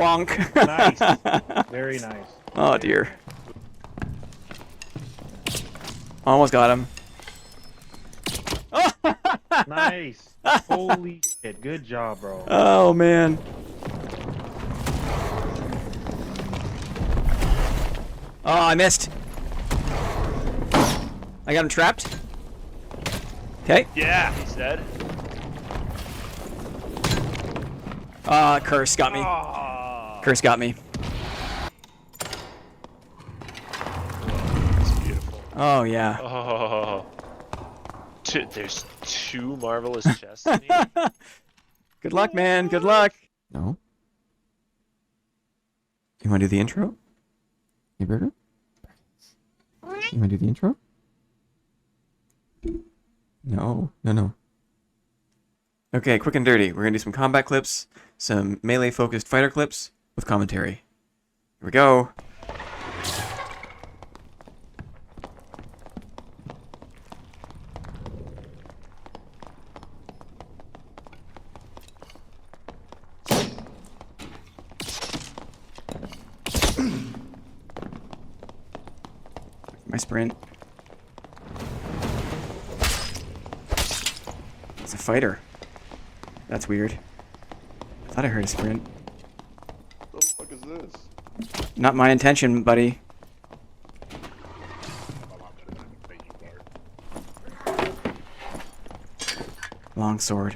Bonk. Nice. Very nice. Oh dear. Almost got him. Nice. Holy shit. Good job, bro. Oh man. Oh, I missed. I got him trapped. Okay. Yeah, he's dead. Curse got me. Oh, Curse got me. that's beautiful. Oh yeah. Oh, there's two marvelous chests in here. Good luck, man. Good luck. No. You want to do the intro? Hey, Burger? You want to do the intro? No. No. Okay, quick and dirty. We're going to do some combat clips, some melee-focused fighter clips with commentary. Here we go. My sprint. It's a fighter. That's weird. I thought I heard a sprint. What the fuck is this? Not my intention, buddy. Long sword.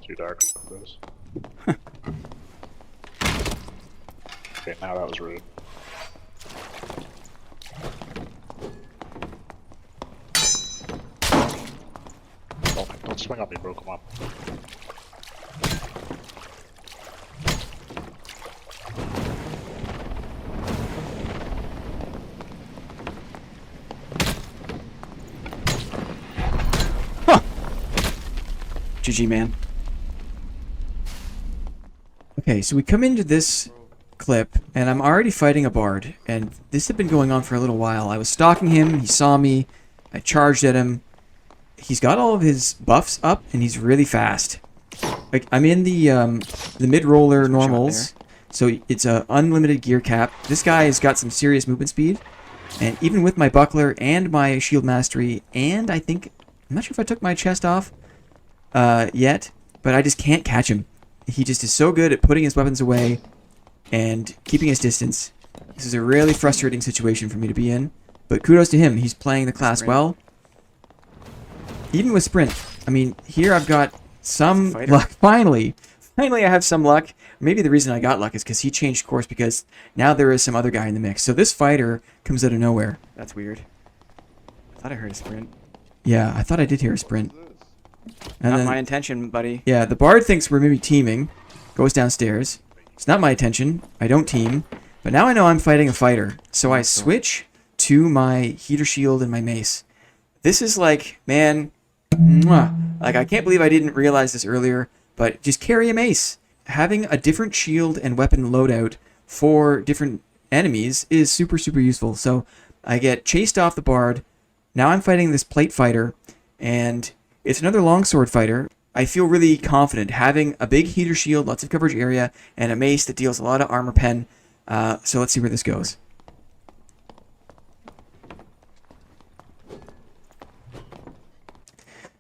Too dark for this. Okay, now that was rude. Don't swing on me, bro. Come on. GG, man. Okay, so we come into this clip, and I'm already fighting a bard, and this had been going on for a little while. I was stalking him, he saw me, I charged at him. He's got all of his buffs up, and he's really fast. Like, I'm in the mid-roller normals, so it's a unlimited gear cap. This guy has got some serious movement speed, and even with my buckler and my shield mastery, and I think, I'm not sure if I took my chest off yet, but I just can't catch him. He just is so good at putting his weapons away and keeping his distance. This is a really frustrating situation for me to be in, but kudos to him. He's playing the class well. Even with sprint, I mean, here I've got some luck. Finally I have some luck. Maybe the reason I got luck is because he changed course, because now there is some other guy in the mix. So this fighter comes out of nowhere. That's weird. I thought I heard a sprint. Yeah, I thought I did hear a sprint. And not my intention, buddy. Yeah, the bard thinks we're maybe teaming. Goes downstairs. It's not my intention. I don't team. But now I know I'm fighting a fighter. So I switch to my heater shield and my mace. This is like, man, mwah. Like, I can't believe I didn't realize this earlier, but just carry a mace. Having a different shield and weapon loadout for different enemies is super, super useful. So I get chased off the bard. Now I'm fighting this plate fighter, and it's another longsword fighter. I feel really confident having a big heater shield, lots of coverage area, and a mace that deals a lot of armor pen. So let's see where this goes.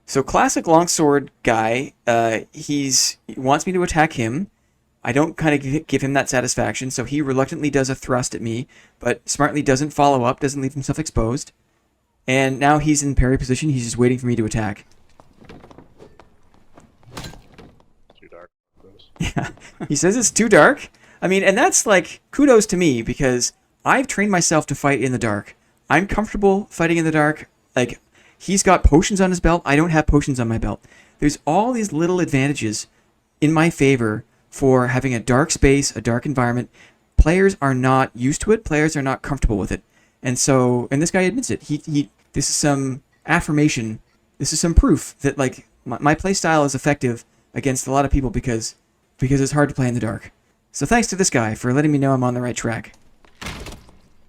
So classic longsword guy, he wants me to attack him. I don't kind of give him that satisfaction, so he reluctantly does a thrust at me, but smartly doesn't follow up, doesn't leave himself exposed. And now he's in parry position, he's just waiting for me to attack. Too dark for this. Yeah, he says it's too dark. I mean, and that's like, kudos to me, because I've trained myself to fight in the dark. I'm comfortable fighting in the dark. Like, he's got potions on his belt. I don't have potions on my belt. There's all these little advantages in my favor for having a dark space, a dark environment. Players are not used to it. Players are not comfortable with it. And so, and this guy admits it. This is some affirmation. This is some proof that, like, my play style is effective against a lot of people because it's hard to play in the dark. So thanks to this guy for letting me know I'm on the right track.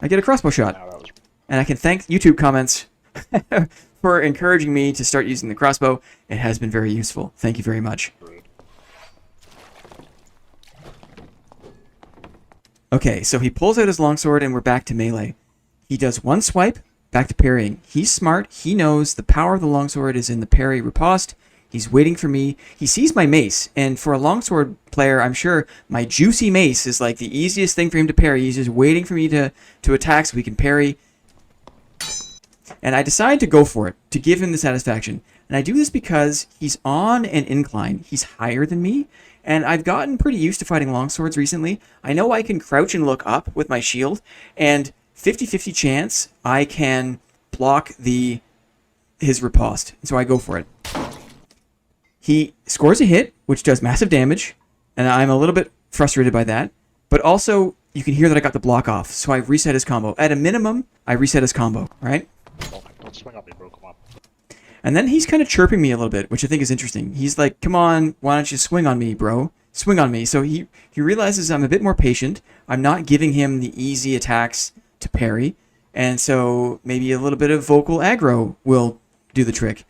I get a crossbow shot. Now that was And I can thank YouTube comments for encouraging me to start using the crossbow. It has been very useful. Thank you very much. Rude. Okay, so he pulls out his longsword and we're back to melee. He does one swipe, back to parrying. He's smart. He knows the power of the longsword is in the parry riposte. He's waiting for me. He sees my mace, and for a longsword player, I'm sure my juicy mace is like the easiest thing for him to parry. He's just waiting for me to attack so we can parry. And I decide to go for it, to give him the satisfaction. And I do this because he's on an incline. He's higher than me, and I've gotten pretty used to fighting longswords recently. I know I can crouch and look up with my shield, and 50-50 chance I can block his riposte. So I go for it. He scores a hit, which does massive damage, and I'm a little bit frustrated by that. But also, you can hear that I got the block off, so I reset his combo. At a minimum, I reset his combo, right? Don't swing on me, bro. Come on. And then he's kind of chirping me a little bit, which I think is interesting. He's like, come on, why don't you swing on me, bro? Swing on me. So he realizes I'm a bit more patient. I'm not giving him the easy attacks to parry. And so maybe a little bit of vocal aggro will do the trick.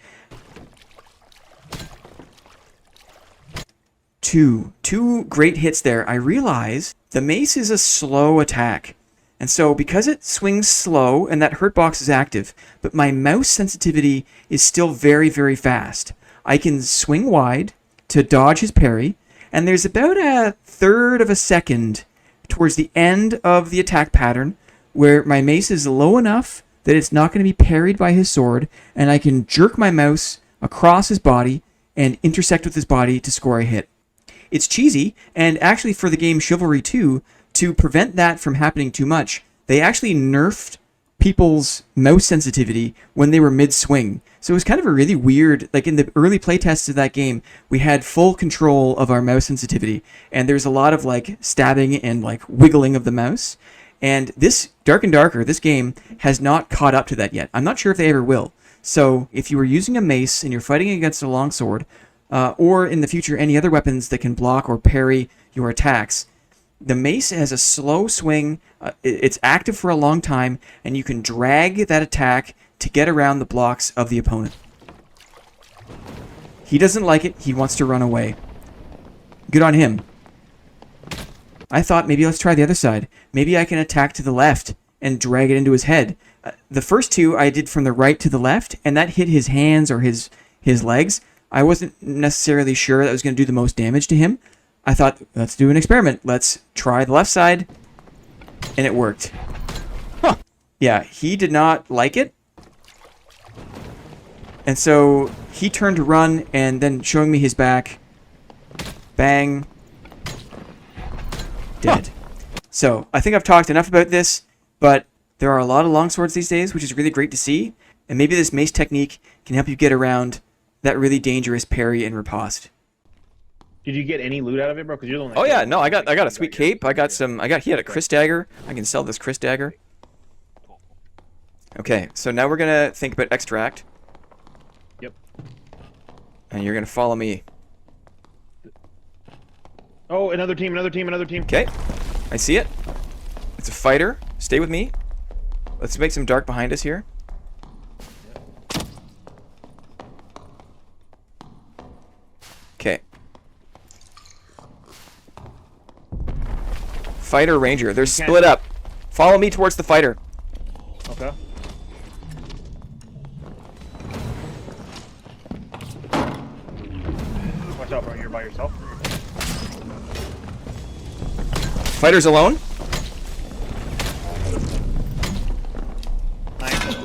Two great hits there. I realize the mace is a slow attack. And so because it swings slow and that hurt box is active, but my mouse sensitivity is still very, very fast. I can swing wide to dodge his parry, and there's about a third of a second towards the end of the attack pattern where my mace is low enough that it's not going to be parried by his sword, and I can jerk my mouse across his body and intersect with his body to score a hit. It's cheesy, and actually for the game Chivalry 2, to prevent that from happening too much, they actually nerfed people's mouse sensitivity when they were mid-swing. So it was kind of a really weird, like in the early playtests of that game, we had full control of our mouse sensitivity, and there's a lot of like stabbing and like wiggling of the mouse. And this Dark and Darker, this game, has not caught up to that yet. I'm not sure if they ever will. So if you were using a mace and you're fighting against a longsword, or in the future any other weapons that can block or parry your attacks, the mace has a slow swing, it's active for a long time, and you can drag that attack to get around the blocks of the opponent. He doesn't like it, he wants to run away. Good on him. I thought maybe let's try the other side. Maybe I can attack to the left and drag it into his head. The first two I did from the right to the left, and that hit his hands or his legs. I wasn't necessarily sure that was going to do the most damage to him. I thought, let's do an experiment. Let's try the left side. And it worked. Huh. Yeah, he did not like it. And so he turned to run, and then showing me his back. Bang. Dead. Huh. So, I think I've talked enough about this, but there are a lot of longswords these days, which is really great to see. And maybe this mace technique can help you get around that really dangerous parry and riposte. Did you get any loot out of it, bro? Because you're the one. Oh yeah, no, I got a sweet cape. He had a Chris dagger. I can sell this Chris dagger. Okay, so now we're gonna think about extract. Yep. And you're gonna follow me. Oh, another team. Okay, I see it. It's a fighter. Stay with me. Let's make some dark behind us here. Okay. Fighter Ranger. They're split up. Follow me towards the fighter. Okay. Watch out, bro. You're by yourself. Fighter's alone. Nice.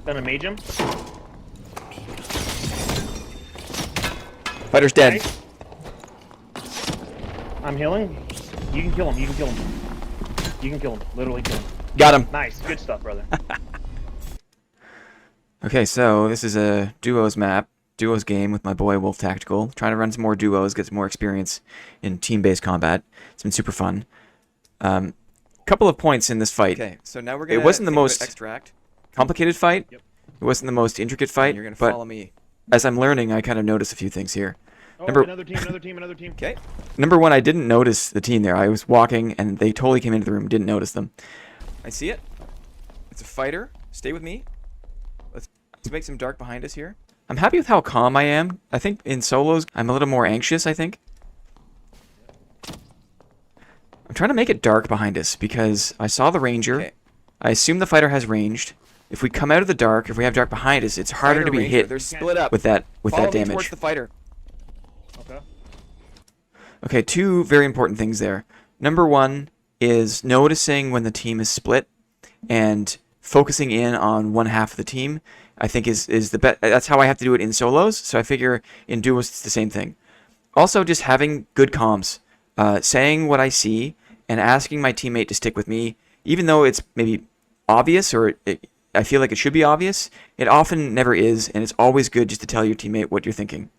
Gonna mage him. Fighter's dead. Nice. I'm healing. You can kill him. You can kill him. Literally kill him. Got him. Nice. Good stuff, brother. Okay, so this is a duos map, duos game with my boy Wolf Tactical. Trying to run some more duos, get some more experience in team-based combat. It's been super fun. Couple of points in this fight. Okay, so now we're gonna. It wasn't the most complicated fight. Yep. It wasn't the most intricate fight. You're gonna follow me. As I'm learning, I kind of notice a few things here. Oh, another team. Okay. Number one, I didn't notice the team there. I was walking, and they totally came into the room. Didn't notice them. I see it. It's a fighter. Stay with me. Let's make some dark behind us here. I'm happy with how calm I am. I think in solos, I'm a little more anxious, I think. I'm trying to make it dark behind us because I saw the ranger. Okay. I assume the fighter has ranged. If we come out of the dark, if we have dark behind us, it's harder to be ranger. hit. They're split up with that Follow me damage. towards the fighter. Okay. Okay, two very important things there. Number one is noticing when the team is split and focusing in on one half of the team. I think is the best. That's how I have to do it in solos. So I figure in duos it's the same thing. Also, just having good comms, saying what I see, and asking my teammate to stick with me, even though it's maybe obvious or I feel like it should be obvious. It often never is, and it's always good just to tell your teammate what you're thinking.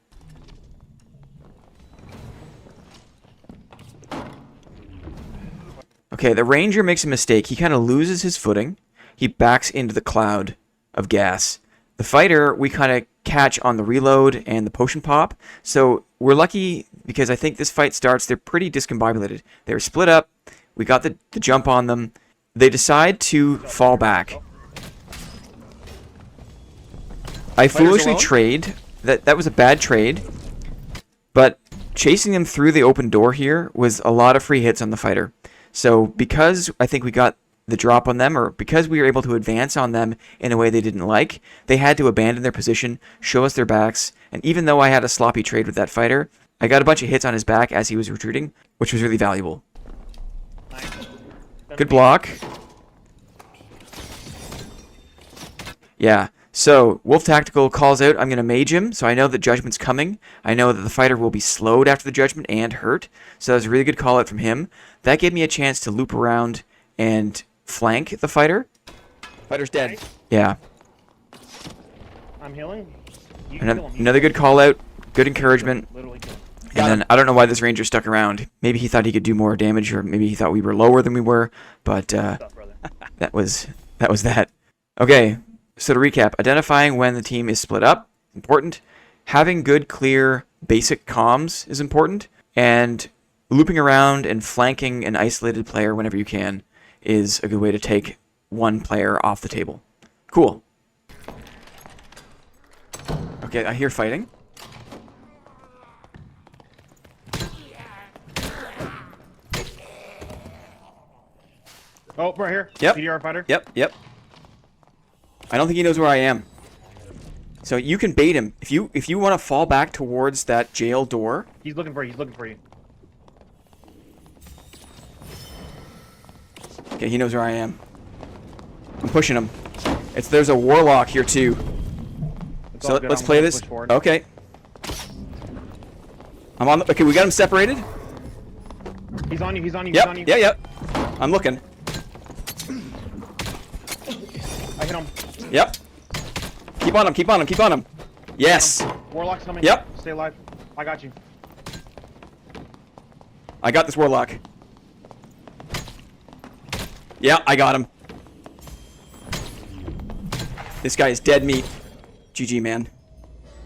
Okay, the ranger makes a mistake. He kind of loses his footing. He backs into the cloud of gas. The fighter, we kind of catch on the reload and the potion pop. So we're lucky because I think this fight starts, they're pretty discombobulated. They're split up. We got the jump on them. They decide to fall back. I foolishly trade. That was a bad trade. But chasing them through the open door here was a lot of free hits on the fighter. So because I think we got the drop on them, or because we were able to advance on them in a way they didn't like, they had to abandon their position, show us their backs, and even though I had a sloppy trade with that fighter, I got a bunch of hits on his back as he was retreating, which was really valuable. Good block. Yeah, so Wolf Tactical calls out, I'm going to mage him, so I know that Judgment's coming. I know that the fighter will be slowed after the Judgment and hurt, so that was a really good call out from him. That gave me a chance to loop around and flank the fighter. Fighter's dead. Yeah. I'm healing. You can kill him. Another good call out, good encouragement. Literally kill him. And then I don't know why this ranger stuck around. Maybe he thought he could do more damage, or maybe he thought we were lower than we were. But What's up, brother? that was that. Okay. So to recap, identifying when the team is split up is important. Having good, clear, basic comms is important, and looping around and flanking an isolated player whenever you can is a good way to take one player off the table. Cool. Okay, I hear fighting. Oh, right here. Yep. CDR fighter. Yep. I don't think he knows where I am. So you can bait him. If you want to fall back towards that jail door. He's looking for you. He's looking for you. Okay, he knows where I am. I'm pushing him. There's a warlock here too. It's So all good. let's I'm play gonna this. push forward. Okay. I'm on. Okay, we got him separated. He's on you. He's on you. Yep. He's on you. Yep. I'm looking. I hit him. Yep. Keep on him. Keep on him. Keep on him. Yes. Warlock's coming. Yep. Stay alive. I got you. I got this warlock. Yeah, I got him. This guy is dead meat. GG, man.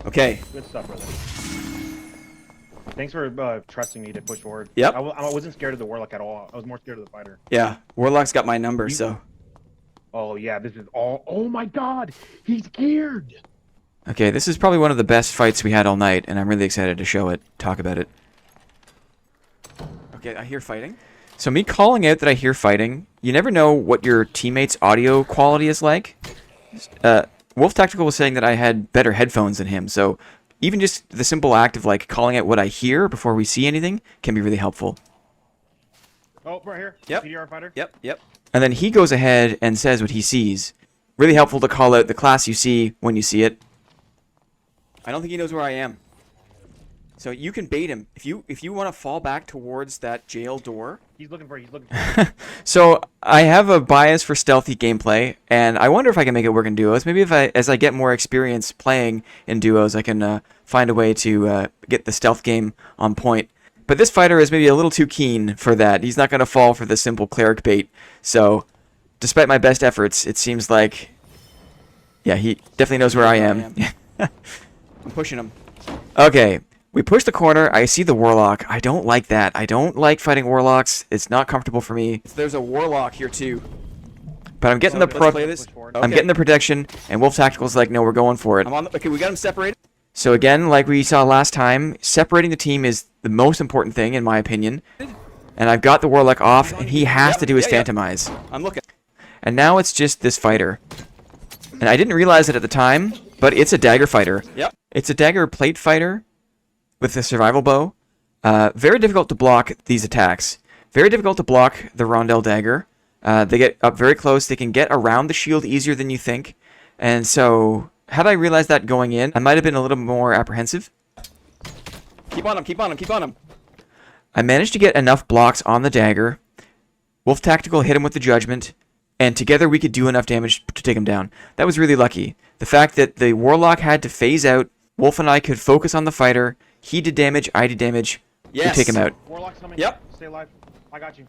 Okay. Good stuff, brother. Thanks for trusting me to push forward. Yep. I wasn't scared of the warlock at all. I was more scared of the fighter. Yeah, warlock's got my number, so. Oh yeah, this is all. Oh my God, he's geared. Okay, this is probably one of the best fights we had all night, and I'm really excited to show it, talk about it. Okay, I hear fighting. So me calling out that I hear fighting, you never know what your teammate's audio quality is like. Wolf Tactical was saying that I had better headphones than him, so even just the simple act of like calling out what I hear before we see anything can be really helpful. Oh, right here. Yep. CDR fighter. Yep. And then he goes ahead and says what he sees. Really helpful to call out the class you see when you see it. I don't think he knows where I am. So you can bait him. If you want to fall back towards that jail door. He's looking for you. He's looking for you. So I have a bias for stealthy gameplay, and I wonder if I can make it work in duos. Maybe as I get more experience playing in duos, I can find a way to get the stealth game on point. But this fighter is maybe a little too keen for that. He's not going to fall for the simple cleric bait. So despite my best efforts, it seems like, yeah, he definitely knows where I am. I'm pushing him. Okay. We push the corner. I see the warlock. I don't like that. I don't like fighting warlocks. It's not comfortable for me. There's a warlock here too. But I'm getting the Let's play this. I'm getting the protection, and Wolf Tactical's like, no, we're going for it. I'm on. Okay, we got him separated. So again, like we saw last time, separating the team is the most important thing, in my opinion. And I've got the Warlock off, and he has to do his Phantomize. I'm looking. And now it's just this fighter. And I didn't realize it at the time, but it's a dagger fighter. Yep. It's a dagger plate fighter with a survival bow. Very difficult to block these attacks. Very difficult to block the Rondel dagger. They get up very close. They can get around the shield easier than you think. And so, had I realized that going in, I might have been a little more apprehensive. Keep on him. Keep on him. Keep on him. I managed to get enough blocks on the dagger. Wolf Tactical hit him with the Judgment, and together we could do enough damage to take him down. That was really lucky. The fact that the Warlock had to phase out, Wolf and I could focus on the fighter. He did damage, I did damage. Yes. We take him out. Warlock's coming. Yep. Stay alive. I got you.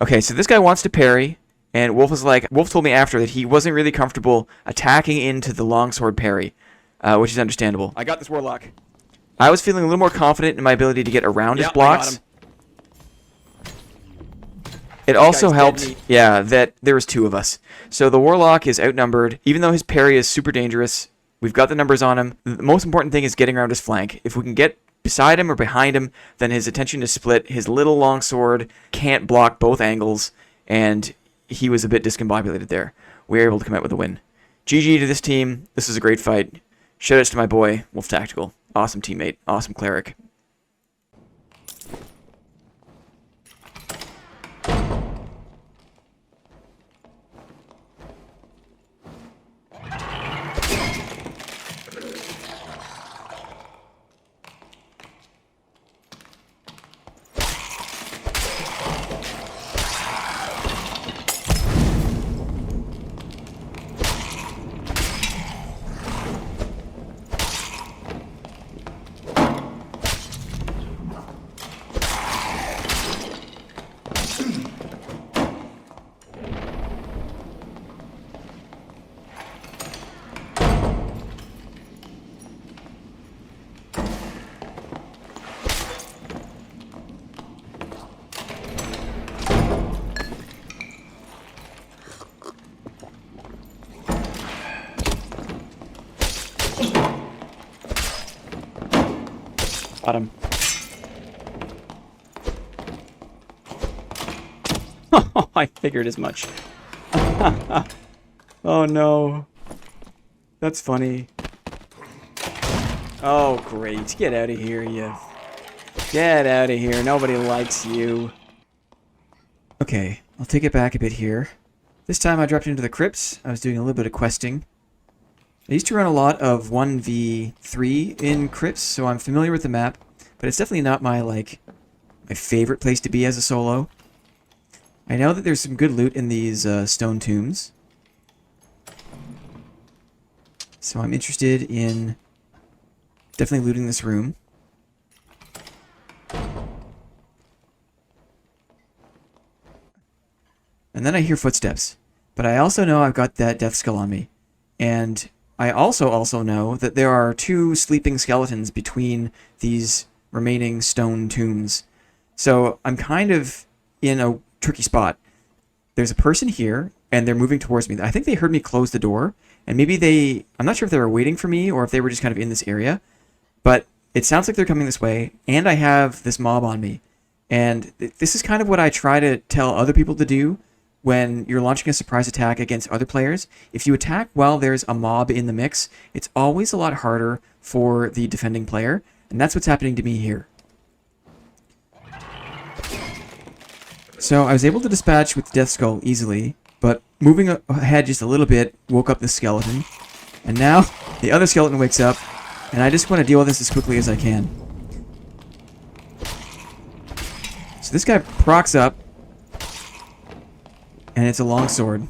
Okay, so this guy wants to parry, and Wolf told me after that he wasn't really comfortable attacking into the longsword parry, which is understandable. I got this Warlock. I was feeling a little more confident in my ability to get around his Yeah, I got blocks. him. It also guy's dead helped, meat. yeah, that there was two of us. So the Warlock is outnumbered. Even though his parry is super dangerous, we've got the numbers on him. The most important thing is getting around his flank. If we can get beside him or behind him, then his attention is split. His little longsword can't block both angles, and he was a bit discombobulated there. We were able to come out with a win. GG to this team. This was a great fight. Shoutouts to my boy, Wolf Tactical. Awesome teammate. Awesome cleric. Got him. I figured as much. Oh no. That's funny. Oh great. Get out of here, you. Get out of here. Nobody likes you. Okay, I'll take it back a bit here. This time I dropped into the crypts. I was doing a little bit of questing. I used to run a lot of 1v3 in crypts, so I'm familiar with the map, but it's definitely not my favorite place to be as a solo. I know that there's some good loot in these stone tombs, so I'm interested in definitely looting this room. And then I hear footsteps, but I also know I've got that death skull on me, and I also know that there are two sleeping skeletons between these remaining stone tombs. So I'm kind of in a tricky spot. There's a person here, and they're moving towards me. I think they heard me close the door, and maybe I'm not sure if they were waiting for me or if they were just kind of in this area, but it sounds like they're coming this way, and I have this mob on me. And this is kind of what I try to tell other people to do when you're launching a surprise attack against other players. If you attack while there's a mob in the mix, it's always a lot harder for the defending player, and that's what's happening to me here. So I was able to dispatch with Death Skull easily, but moving ahead just a little bit woke up the skeleton, and now the other skeleton wakes up, and I just want to deal with this as quickly as I can. So this guy procs up, and it's a longsword.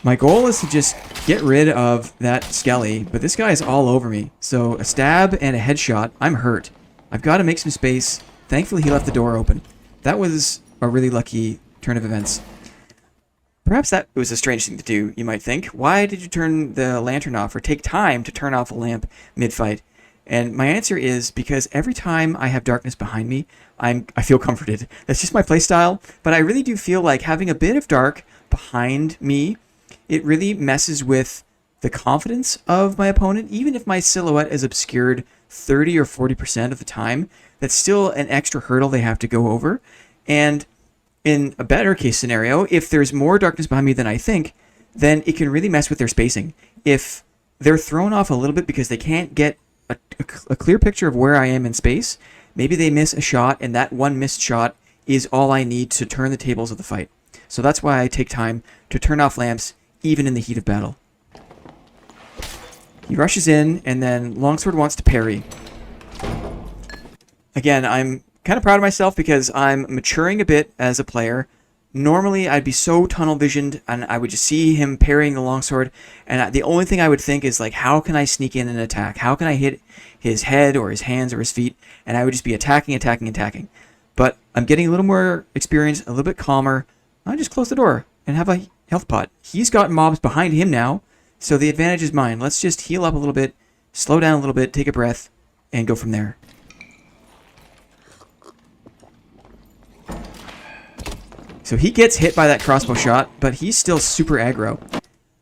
My goal is to just get rid of that skelly, but this guy is all over me. So a stab and a headshot, I'm hurt. I've got to make some space. Thankfully he left the door open. That was a really lucky turn of events. Perhaps that was a strange thing to do, you might think. Why did you turn the lantern off or take time to turn off a lamp mid-fight? And my answer is because every time I have darkness behind me, I feel comforted. That's just my playstyle, but I really do feel like having a bit of dark behind me, it really messes with the confidence of my opponent. Even if my silhouette is obscured 30 or 40% of the time, that's still an extra hurdle they have to go over. And in a better case scenario, if there's more darkness behind me than I think, then it can really mess with their spacing. If they're thrown off a little bit because they can't get a clear picture of where I am in space, maybe they miss a shot, and that one missed shot is all I need to turn the tables of the fight. So that's why I take time to turn off lamps, even in the heat of battle. He rushes in, and then Longsword wants to parry. Again, I'm kind of proud of myself because I'm maturing a bit as a player. Normally, I'd be so tunnel visioned, and I would just see him parrying the longsword, and the only thing I would think is, like, how can I sneak in and attack? How can I hit his head or his hands or his feet? And I would just be attacking. But I'm getting a little more experience, a little bit calmer. I just close the door and have a health pot. He's got mobs behind him now, so the advantage is mine. Let's just heal up a little bit, slow down a little bit, take a breath, and go from there. So he gets hit by that crossbow shot, but he's still super aggro.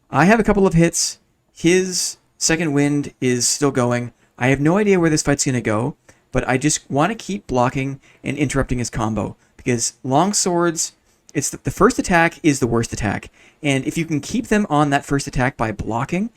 I have a couple of hits. His second wind is still going. I have no idea where this fight's going to go, but I just want to keep blocking and interrupting his combo. Because long swords, it's the first attack is the worst attack. And if you can keep them on that first attack by blocking,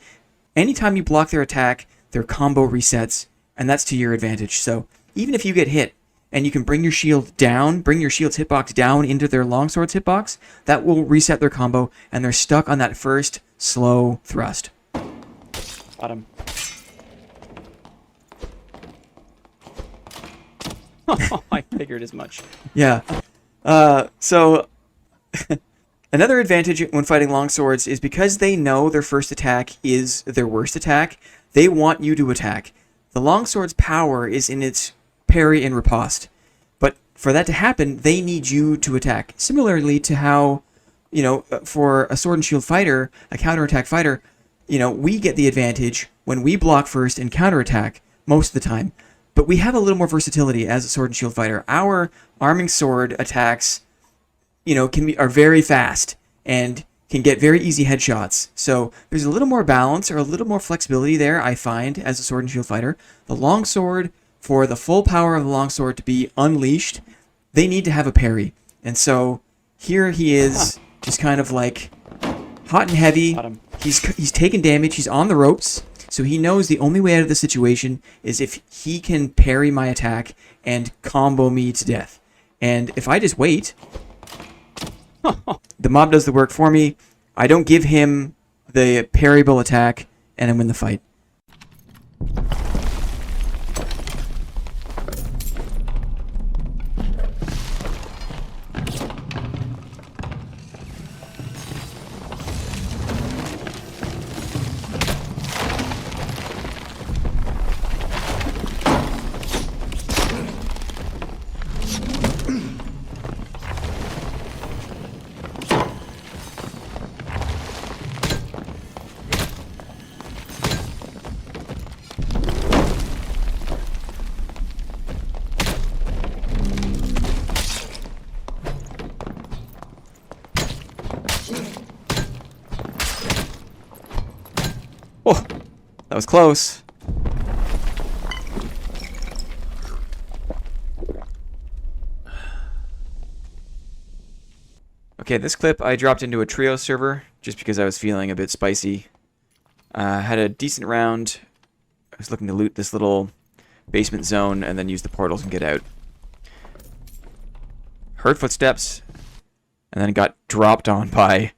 anytime you block their attack, their combo resets, and that's to your advantage. So even if you get hit, and you can bring your shield down, bring your shield's hitbox down into their longsword's hitbox, that will reset their combo, and they're stuck on that first slow thrust. Got him. I figured as much. Yeah. So another advantage when fighting longswords is because they know their first attack is their worst attack, they want you to attack. The longsword's power is in its parry and riposte. But for that to happen, they need you to attack. Similarly to how, for a sword and shield fighter, a counterattack fighter, we get the advantage when we block first and counterattack most of the time. But we have a little more versatility as a sword and shield fighter. Our arming sword attacks, are very fast and can get very easy headshots. So there's a little more balance or a little more flexibility there, I find, as a sword and shield fighter. The longsword, for the full power of the longsword to be unleashed, they need to have a parry. And so here he is, just kind of like hot and heavy. He's taking damage. He's on the ropes. So he knows the only way out of the situation is if he can parry my attack and combo me to death. And if I just wait, the mob does the work for me. I don't give him the parryable attack, and I win the fight. Oh, that was close. Okay, this clip I dropped into a trio server just because I was feeling a bit spicy. Had a decent round. I was looking to loot this little basement zone and then use the portals and get out. Heard footsteps and then got dropped on by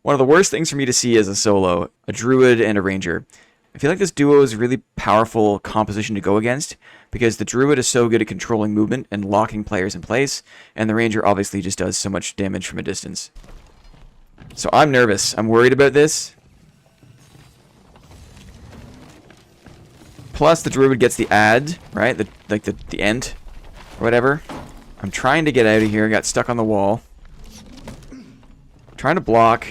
one of the worst things for me to see as a solo, a druid and a ranger. I feel like this duo is a really powerful composition to go against because the druid is so good at controlling movement and locking players in place, and the ranger obviously just does so much damage from a distance. So I'm nervous. I'm worried about this. Plus the druid gets the ad, right? The end or whatever. I'm trying to get out of here. Got stuck on the wall. Trying to block.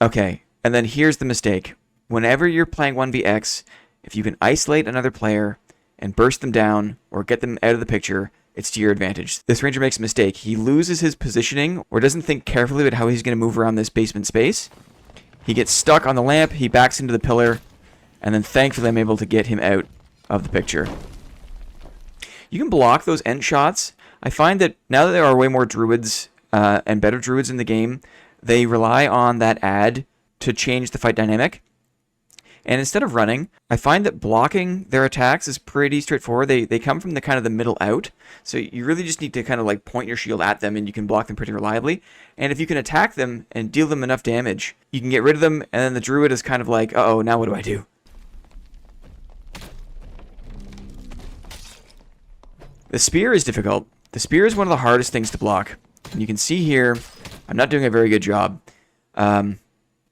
Okay, and then here's the mistake. whenever you're playing 1vx, if you can isolate another player and burst them down or get them out of the picture, it's to your advantage. This ranger makes a mistake. He loses his positioning or doesn't think carefully about how he's going to move around this basement space. He gets stuck on the lamp, he backs into the pillar, and then thankfully I'm able to get him out of the picture. You can block those end shots. I find that now that there are way more druids and better druids in the game, they rely on that ad to change the fight dynamic. And instead of running, I find that blocking their attacks is pretty straightforward. They come from the kind of the middle out. So you really just need to kind of like point your shield at them and you can block them pretty reliably. And if you can attack them and deal them enough damage, you can get rid of them. And then the druid is kind of like, uh-oh, now what do I do? The spear is difficult. The spear is one of the hardest things to block. And you can see here, I'm not doing a very good job.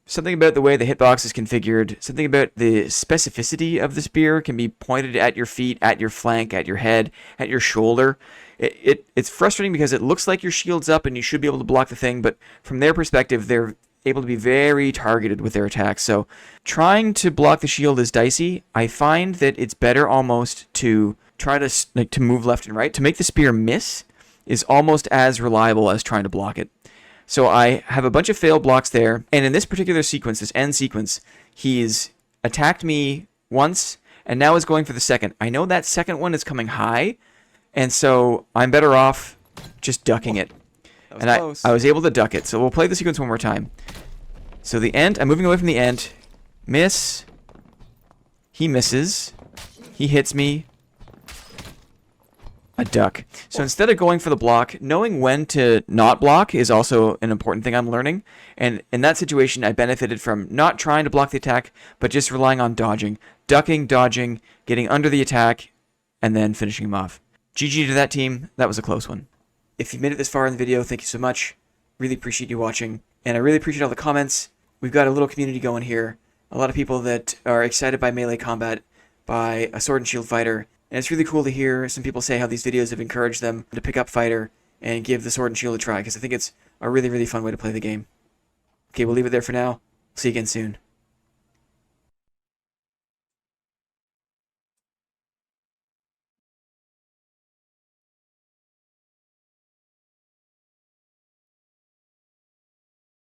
Something about the way the hitbox is configured, something about the specificity of the spear can be pointed at your feet, at your flank, at your head, at your shoulder. It's frustrating because it looks like your shield's up and you should be able to block the thing, but from their perspective, they're able to be very targeted with their attacks. So trying to block the shield is dicey. I find that it's better almost to try to move left and right. To make the spear miss is almost as reliable as trying to block it. So I have a bunch of failed blocks there, and in this particular sequence, this end sequence, he's attacked me once, and now is going for the second. I know that second one is coming high, and so I'm better off just ducking it. And I was able to duck it, so we'll play the sequence one more time. So the end, I'm moving away from the end. Miss. He misses. He hits me. A duck. So instead of going for the block, knowing when to not block is also an important thing I'm learning. And in that situation, I benefited from not trying to block the attack, but just relying on dodging. Ducking, dodging, getting under the attack, and then finishing him off. GG to that team. That was a close one. If you've made it this far in the video, thank you so much. Really appreciate you watching. And I really appreciate all the comments. We've got a little community going here. A lot of people that are excited by melee combat, by a sword and shield fighter. And it's really cool to hear some people say how these videos have encouraged them to pick up fighter and give the sword and shield a try, because I think it's a really, really fun way to play the game. Okay, we'll leave it there for now. See you again soon.